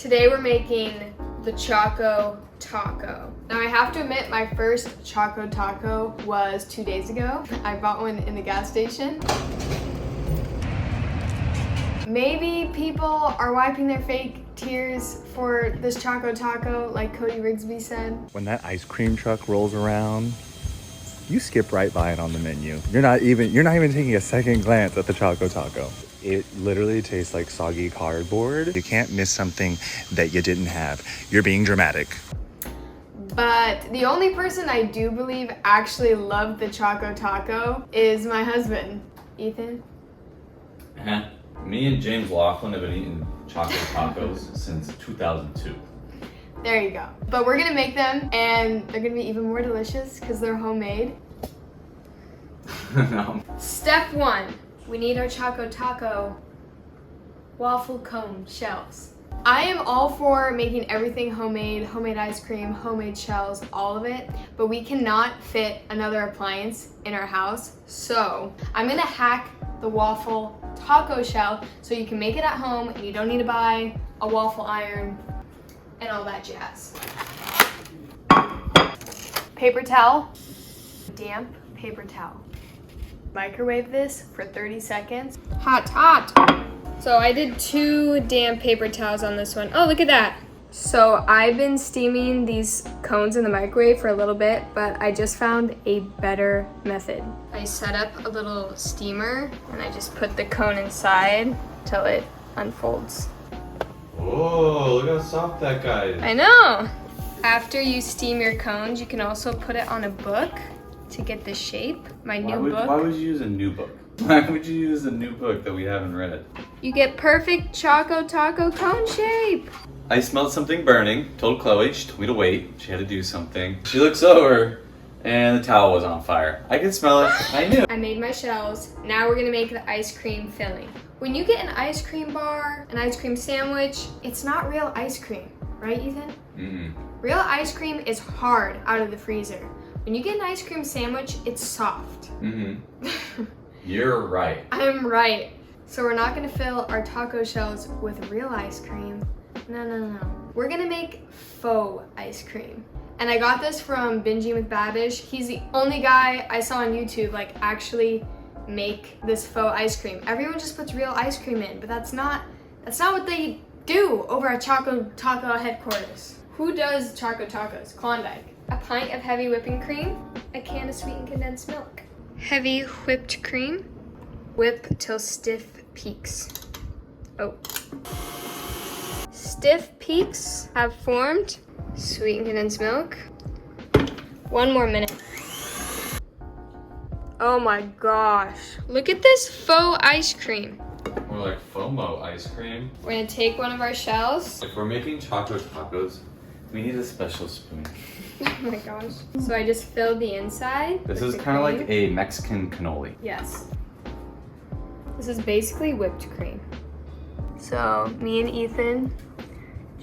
Today we're making the Choco taco. Now I have to admit my first Choco taco was 2 days ago. I bought one in the gas station. Maybe people are wiping their fake tears for this Choco taco like Cody Rigsby said. When that ice cream truck rolls around, you skip right by it on the menu. You're not even taking a second glance at the Choco taco. It literally tastes like soggy cardboard. You can't miss something that you didn't have. You're being dramatic. But the only person I do believe actually loved the Choco taco is my husband, Ethan. Me and James Laughlin have been eating chocolate tacos since 2002. There you go. But we're gonna make them and they're gonna be even more delicious because they're homemade. No. Step 1, we need our Choco taco waffle cone shells. I am all for making everything homemade ice cream, homemade shells, all of it, but we cannot fit another appliance in our house. So I'm gonna hack the waffle taco shell so you can make it at home and you don't need to buy a waffle iron and all that jazz. Paper towel, damp paper towel. Microwave this for 30 seconds. Hot. So I did 2 damp paper towels on this one. Oh, look at that. So I've been steaming these cones in the microwave for a little bit, but I just found a better method. I set up a little steamer and I just put the cone inside till it unfolds. Oh, look how soft that guy is. I know. After you steam your cones, you can also put it on a book to get the shape. My new book. Why would you use a new book? Why would you use a new book that we haven't read? You get perfect Choco taco cone shape. I smelled something burning, told Chloe, she told me to wait. She had to do something. She looks over and the towel was on fire. I could smell it, I knew. I made my shells. Now we're gonna make the ice cream filling. When you get an ice cream bar, an ice cream sandwich, it's not real ice cream, right, Ethan? Mm-mm. Real ice cream is hard out of the freezer. When you get an ice cream sandwich, it's soft. Mm-hmm. You're right. I'm right. So we're not gonna fill our taco shells with real ice cream. No. We're gonna make faux ice cream. And I got this from Binging with Babish. He's the only guy I saw on YouTube like actually make this faux ice cream. Everyone just puts real ice cream in, but that's not what they do over at Choco Taco headquarters. Who does Choco Tacos? Klondike. A pint of heavy whipping cream, a can of sweetened condensed milk. Heavy whipped cream. Whip till stiff peaks. Oh. Stiff peaks have formed. Sweetened condensed milk. 1 more minute. Oh my gosh. Look at this faux ice cream. More like FOMO ice cream. We're gonna take one of our shells. If we're making choco tacos, we need a special spoon. Oh my gosh. So I just filled the inside. This with is the kind of cream. like a Mexican cannoli. Yes. This is basically whipped cream. So me and Ethan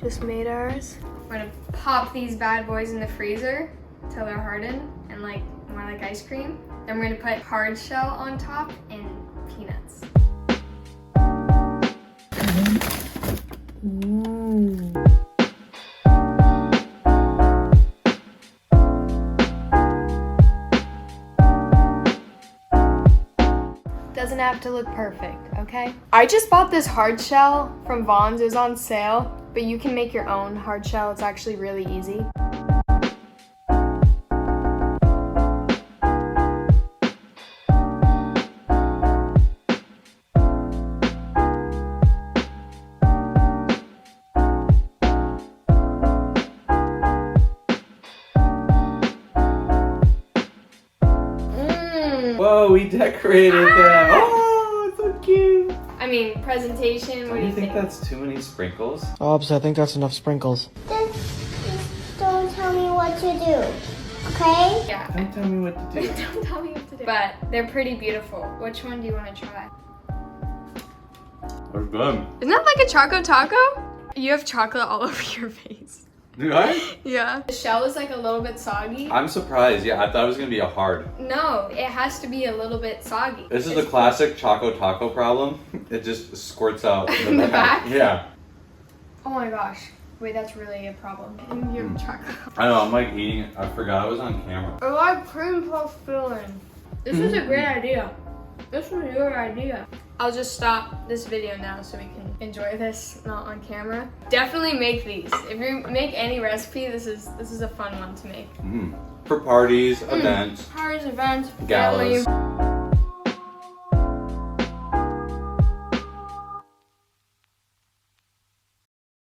just made ours. We're gonna pop these bad boys in the freezer till they're hardened and like more like ice cream. Then we're gonna put hard shell on top and peanuts. Ooh. Doesn't have to look perfect, okay? I just bought this hard shell from Vaughn's. It was on sale, but you can make your own hard shell. It's actually really easy. Whoa, we decorated them. Oh, it's so cute. I mean, presentation, what do you think? That's too many sprinkles? Obs, I think that's enough sprinkles. Just don't tell me what to do, okay? Yeah. Don't tell me what to do. Don't tell me what to do. But they're pretty beautiful. Which one do you want to try? They're good. Isn't that like a Choco taco? You have chocolate all over your face. Do I? Yeah. The shell is like a little bit soggy. I'm surprised. Yeah, I thought it was going to be a hard. No, it has to be a little bit soggy. This is the classic Choco Taco problem. It just squirts out In the back? Yeah. Oh my gosh. Wait, that's really a problem. You have chocolate. I know, I'm like eating, I forgot I was on camera. I like cream puff filling. This is a great idea. This was your idea. I'll just stop this video now so we can enjoy this, not on camera. Definitely make these. If you make any recipe, this is a fun one to make. For parties, events, Parties, events, galas. family.